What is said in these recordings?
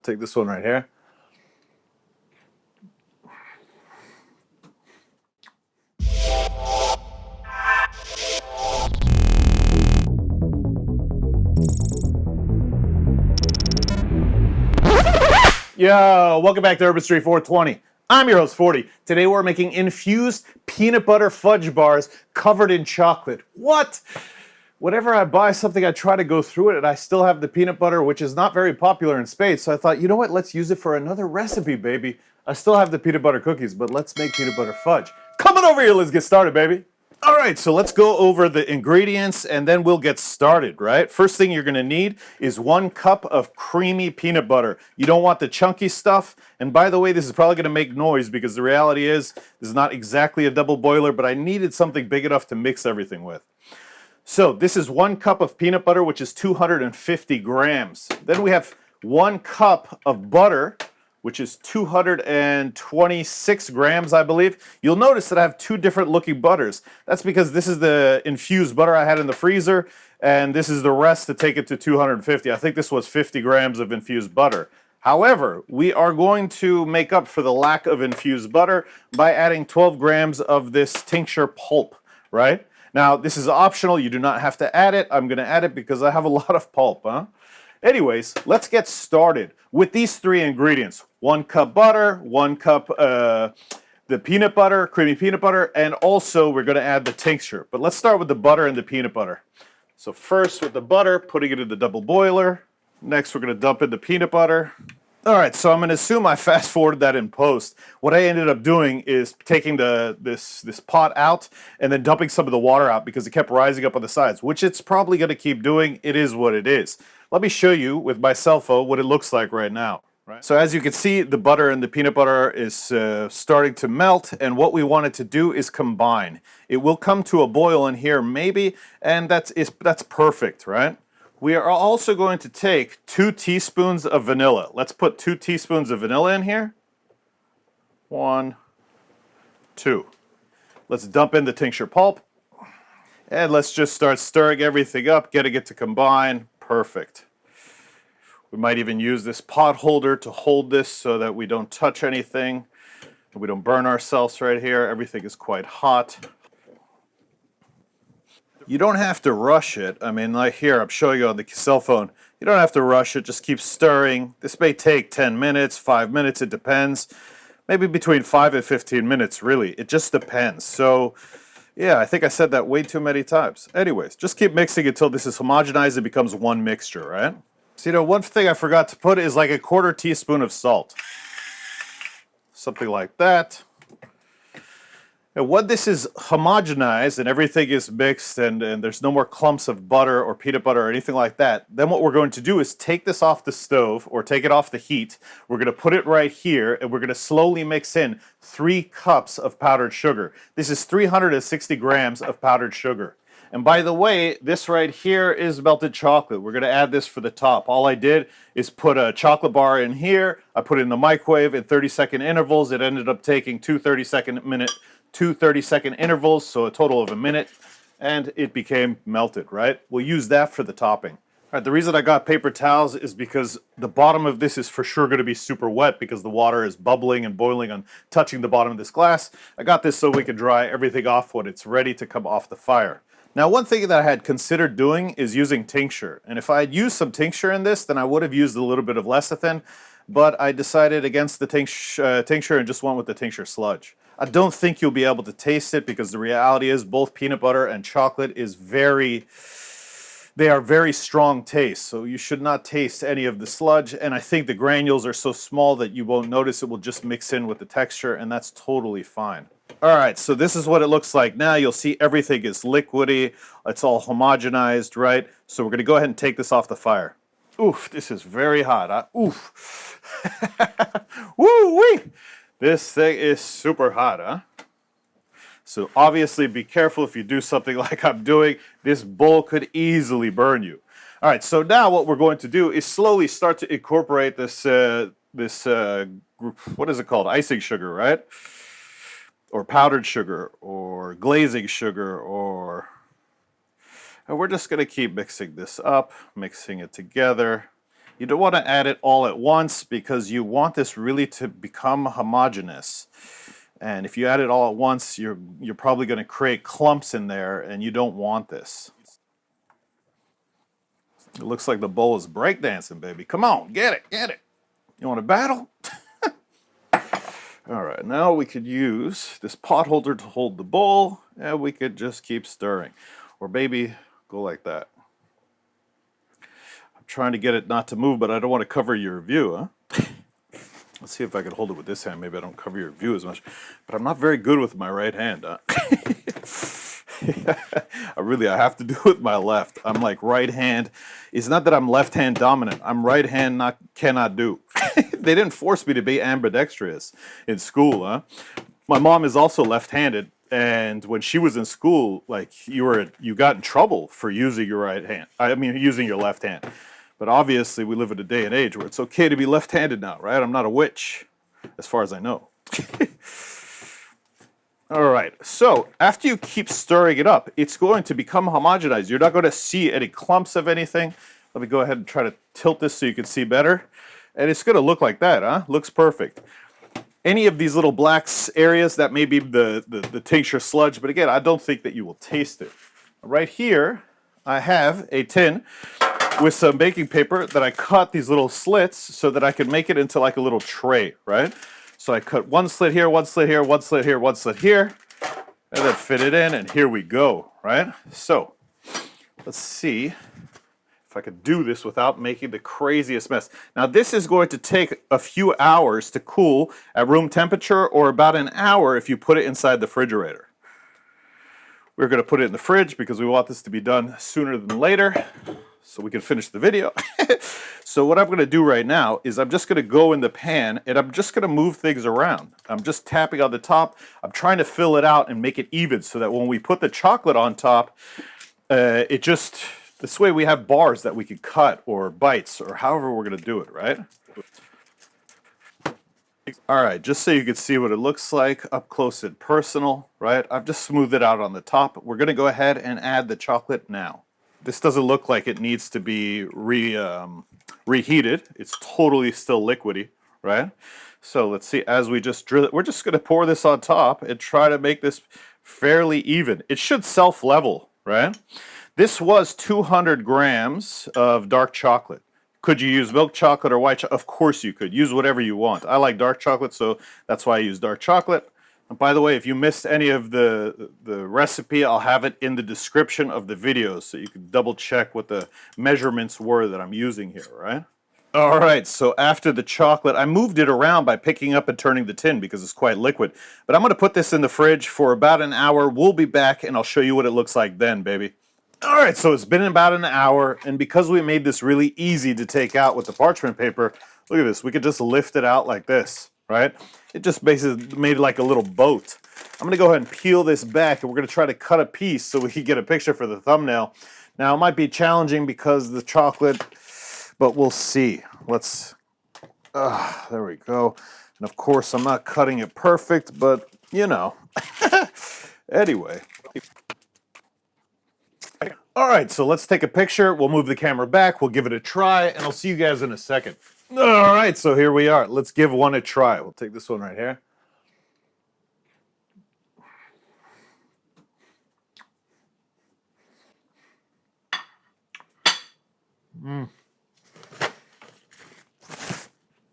take this one right here. Yo, welcome back to Herbistry420. I'm your host, 40. Today we're making infused peanut butter fudge bars covered in chocolate. What? Whenever I buy something, I try to go through it, and I still have the peanut butter, which is not very popular in Spain. So I thought, you know what? Let's use it for another recipe, baby. I still have the peanut butter cookies, but let's make peanut butter fudge. Come on over here. Let's get started, baby. All right, so let's go over the ingredients and then we'll get started, right? First thing you're gonna need is 1 cup of creamy peanut butter. You don't want the chunky stuff. And by the way, this is probably gonna make noise because the reality is, this is not exactly a double boiler, but I needed something big enough to mix everything with. So this is 1 cup of peanut butter, which is 250 grams. Then we have 1 cup of butter, which is 226 grams, I believe. You'll notice that I have 2 different looking butters. That's because this is the infused butter I had in the freezer, and this is the rest to take it to 250. I think this was 50 grams of infused butter. However, we are going to make up for the lack of infused butter by adding 12 grams of this tincture pulp, right? Now, this is optional. You do not have to add it. I'm going to add it because I have a lot of pulp, huh? Anyways, let's get started with these 3 ingredients. 1 cup butter, 1 cup the peanut butter, creamy peanut butter, and also we're going to add the tincture. But let's start with the butter and the peanut butter. So first with the butter, putting it in the double boiler. Next we're going to dump in the peanut butter. All right, so I'm going to assume I fast forwarded that in post. What I ended up doing is taking this pot out and then dumping some of the water out because it kept rising up on the sides, which it's probably going to keep doing. It is what it is. Let me show you with my cell phone what it looks like right now. Right. So as you can see, the butter and the peanut butter is starting to melt, and what we wanted to do is combine. It will come to a boil in here maybe, and that's perfect, right? We are also going to take 2 teaspoons of vanilla. Let's put 2 teaspoons of vanilla in here. 1, 2. Let's dump in the tincture pulp. And let's just start stirring everything up, getting it to combine. Perfect. We might even use this pot holder to hold this so that we don't touch anything. And we don't burn ourselves right here. Everything is quite hot. You don't have to rush it. I mean, like here, I'm showing you on the cell phone. You don't have to rush it. Just keep stirring. This may take 10 minutes, 5 minutes. It depends. Maybe between 5 and 15 minutes, really. It just depends. So, yeah, I think I said that way too many times. Anyways, just keep mixing until this is homogenized. It becomes one mixture, right? So, you know, one thing I forgot to put is like a 1/4 teaspoon of salt. Something like that. And when this is homogenized and everything is mixed and there's no more clumps of butter or peanut butter or anything like that, then what we're going to do is take this off the stove or take it off the heat. We're going to put it right here and we're going to slowly mix in 3 cups of powdered sugar. This is 360 grams of powdered sugar. And by the way, this right here is melted chocolate. We're going to add this for the top. All I did is put a chocolate bar in here. I put it in the microwave in 30-second intervals. It ended up taking 2 30-second intervals, so a total of a minute, and it became melted, right? We'll use that for the topping. All right, the reason I got paper towels is because the bottom of this is for sure going to be super wet because the water is bubbling and boiling and touching the bottom of this glass. I got this so we can dry everything off when it's ready to come off the fire. Now, one thing that I had considered doing is using tincture, and if I had used some tincture in this, then I would have used a little bit of lecithin, but I decided against the tincture and just went with the tincture sludge. I don't think you'll be able to taste it because the reality is both peanut butter and chocolate is they are very strong tastes. So you should not taste any of the sludge. And I think the granules are so small that you won't notice. It will just mix in with the texture and that's totally fine. All right, so this is what it looks like now. You'll see everything is liquidy. It's all homogenized, right? So we're going to go ahead and take this off the fire. Oof, this is very hot. Huh? Oof. Woo-wee. This thing is super hot, huh? So obviously be careful if you do something like I'm doing. This bowl could easily burn you. All right, so now what we're going to do is slowly start to incorporate this, what is it called? Icing sugar, right? Or powdered sugar, or glazing sugar, and we're just going to keep mixing this up, mixing it together. You don't want to add it all at once because you want this really to become homogeneous. And if you add it all at once, you're probably going to create clumps in there, and you don't want this. It looks like the bowl is breakdancing, baby. Come on, get it, get it. You want to battle? All right, now we could use this pot holder to hold the bowl, and we could just keep stirring. Or baby, go like that. I'm trying to get it not to move, but I don't want to cover your view, huh? Let's see if I can hold it with this hand. Maybe I don't cover your view as much. But I'm not very good with my right hand, huh? I have to do it with my left. I'm like right hand. It's not that I'm left hand dominant. I'm right hand cannot do. They didn't force me to be ambidextrous in school, huh? My mom is also left-handed, and when she was in school, like you got in trouble for using your right hand. I mean, using your left hand. But obviously, we live in a day and age where it's okay to be left-handed now, right? I'm not a witch, as far as I know. All right, so after you keep stirring it up, it's going to become homogenized. You're not going to see any clumps of anything. Let me go ahead and try to tilt this so you can see better. And it's going to look like that, huh? Looks perfect. Any of these little black areas, that may be the tincture sludge, but again, I don't think that you will taste it. Right here, I have a tin with some baking paper that I cut these little slits so that I can make it into like a little tray, right? So I cut one slit here, one slit here, one slit here, one slit here, and then fit it in, and here we go, right? So let's see if I could do this without making the craziest mess. Now this is going to take a few hours to cool at room temperature, or about an hour if you put it inside the refrigerator. We're going to put it in the fridge because we want this to be done sooner than later, so we can finish the video. So what I'm going to do right now is I'm just going to go in the pan, and I'm just going to move things around. I'm just tapping on the top. I'm trying to fill it out and make it even so that when we put the chocolate on top, this way we have bars that we can cut or bites or however we're going to do it, right? All right, just so you can see what it looks like up close and personal, right? I've just smoothed it out on the top. We're going to go ahead and add the chocolate now. This doesn't look like it needs to be reheated. It's totally still liquidy, right? So let's see, as we just drill it, we're just going to pour this on top and try to make this fairly even. It should self-level, right? This was 200 grams of dark chocolate. Could you use milk chocolate or white chocolate? Of course you could. Use whatever you want. I like dark chocolate, so that's why I use dark chocolate. And by the way, if you missed any of the recipe, I'll have it in the description of the video so you can double check what the measurements were that I'm using here, right? All right, so after the chocolate, I moved it around by picking up and turning the tin because it's quite liquid. But I'm going to put this in the fridge for about an hour. We'll be back, and I'll show you what it looks like then, baby. All right, so it's been about an hour, and because we made this really easy to take out with the parchment paper, look at this. We could just lift it out like this, right? It just basically made like a little boat. I'm going to go ahead and peel this back, and we're going to try to cut a piece so we can get a picture for the thumbnail. Now, it might be challenging because of the chocolate, but we'll see. There we go. And of course, I'm not cutting it perfect, but you know. Anyway. All right, so let's take a picture. We'll move the camera back. We'll give it a try, and I'll see you guys in a second. All right, so here we are. Let's give one a try. We'll take this one right here.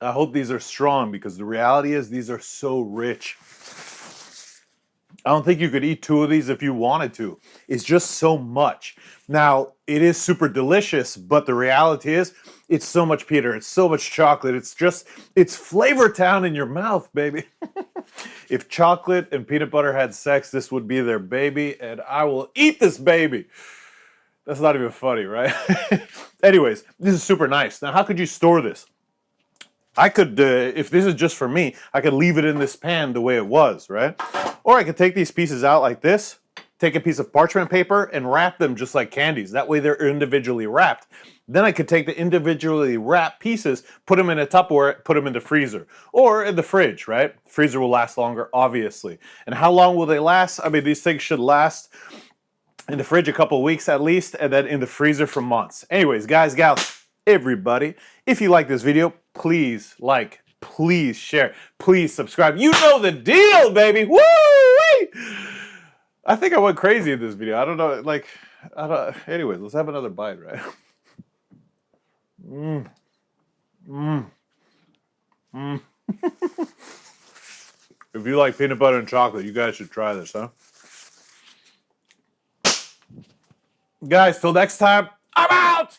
I hope these are strong because the reality is these are so rich. I don't think you could eat 2 of these if you wanted to. It's just so much. Now, it is super delicious, but the reality is it's so much Peter, it's so much chocolate. It's Flavor Town in your mouth, baby. If chocolate and peanut butter had sex, this would be their baby, and I will eat this baby. That's not even funny, right? Anyways, this is super nice. Now, how could you store this? I could, if this is just for me, I could leave it in this pan the way it was, right? Or I could take these pieces out like this, take a piece of parchment paper and wrap them just like candies. That way they're individually wrapped. Then I could take the individually wrapped pieces, put them in a Tupperware, put them in the freezer. Or in the fridge, right? Freezer will last longer, obviously. And how long will they last? I mean, these things should last in the fridge a couple weeks at least, and then in the freezer for months. Anyways, guys, gals, everybody. If you like this video, please like, please share, please subscribe. You know the deal, baby. Woo! I think I went crazy in this video. I don't know, like, anyways, let's have another bite, right? If you like peanut butter and chocolate, you guys should try this, huh? Guys, till next time, I'm out!